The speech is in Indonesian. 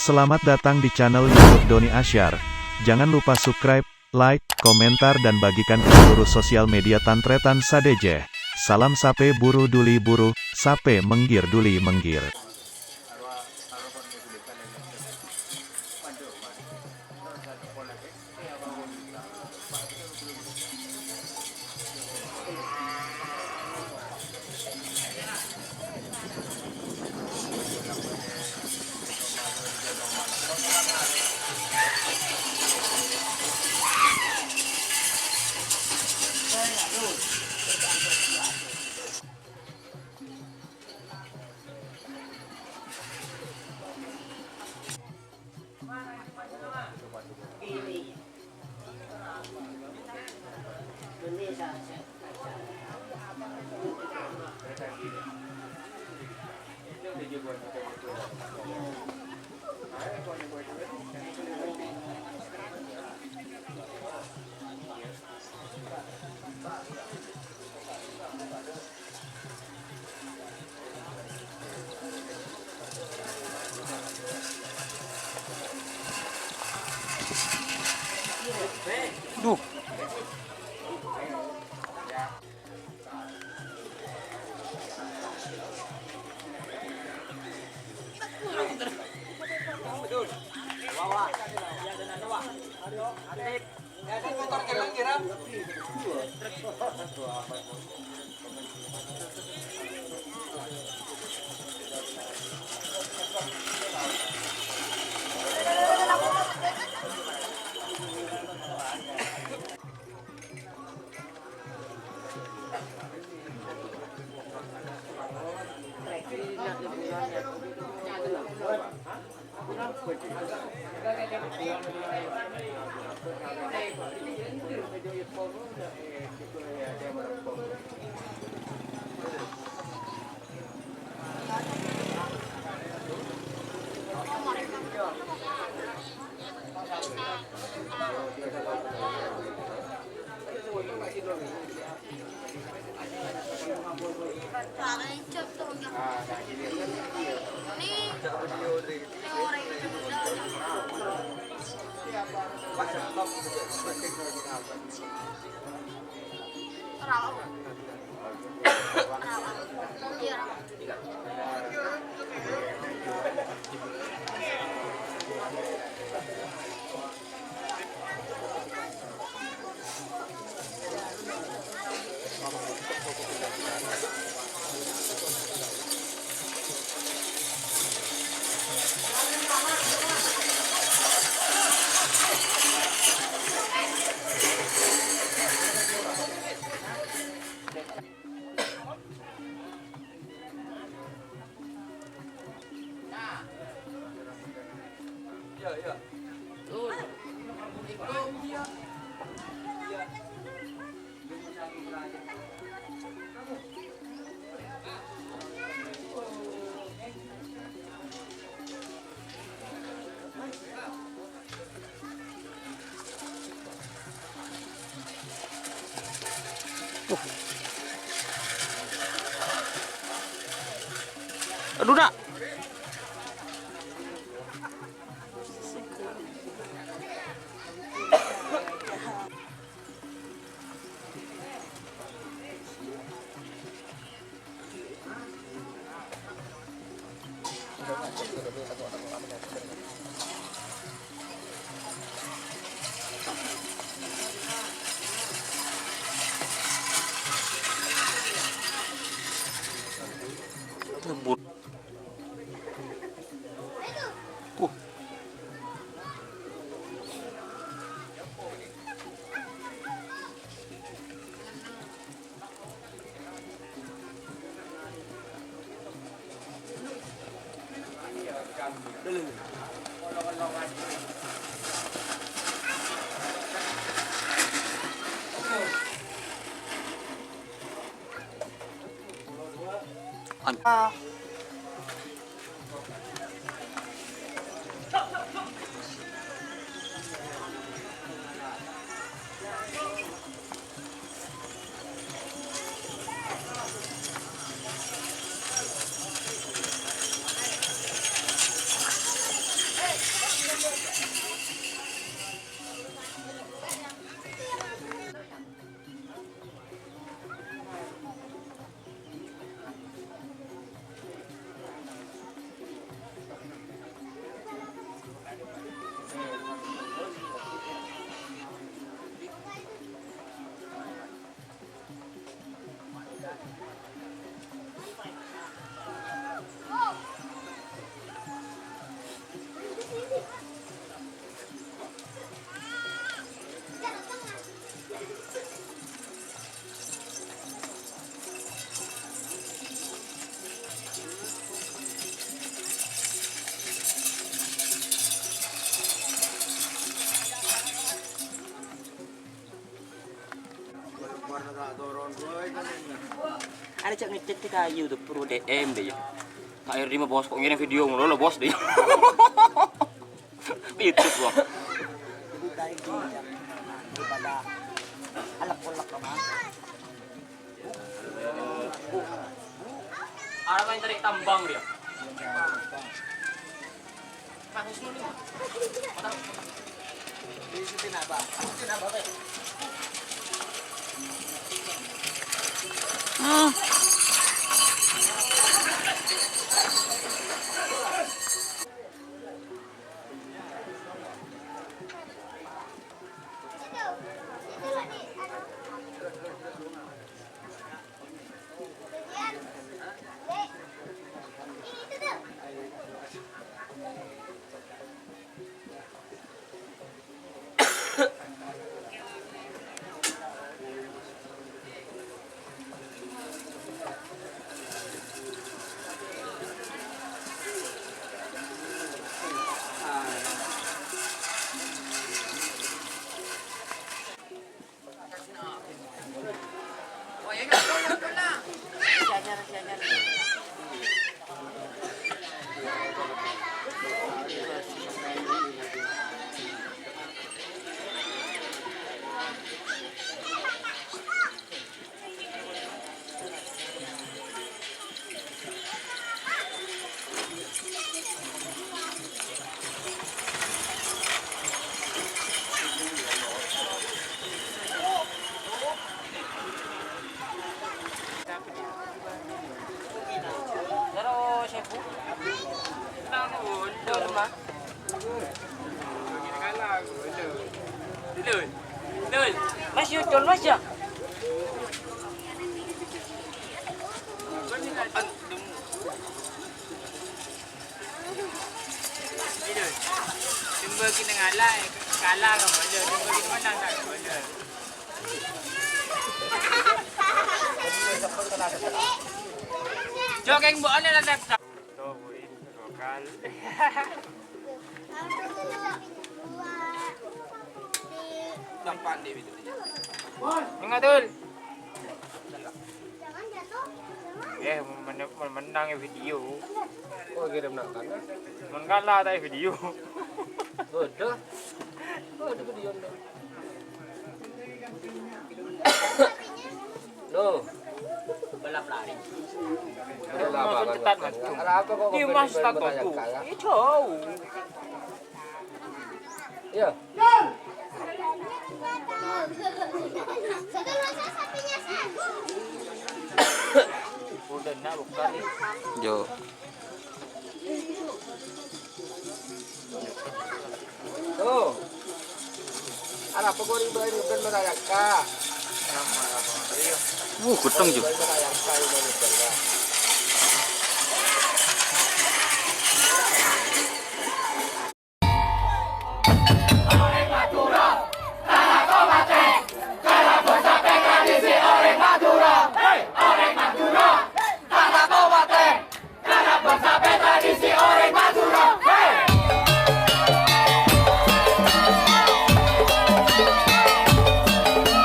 Selamat datang di channel YouTube Doni Asyar. Jangan lupa subscribe, like, komentar dan bagikan ke seluruh sosial media Tantretan Sadejeh. Salam sape buru duli buru, sape menggir duli menggir. Duh. Aduh, nak. Lembut. Ada cak ngecek di kayu tuh perlu DM deh ya. Kak Erdi mah bos kok ngirim video mulu lo bos deh. Itu bos. Daripada alak-alak naman. Ada kan tarik tambang dia. Kasus dulu. Isi tinaba. Tinaba ba? Pero Shefu. Betul mah. Dul. Mas Yudon mas ya. Jumpa kita ngalah, kalah ke mana? Jumpa kita menang tak ke mana? Jogeng buat ni lah tak. Tuh, boleh lokal. Nampak dia betul. Enggak tul. Menang video. Oh, kira menang kan? Mengalah tak video. Bodoh. Bodoh video ndo. Loh, Balap lari. Maksud tetap macam. Apa kok Dia mas tak tahu. Ini jauh. Iya. Udah nak bukan. Jo. Tuh. Apa kok ribet bukan merayaka? Kutong jo. Merayaka ini bener.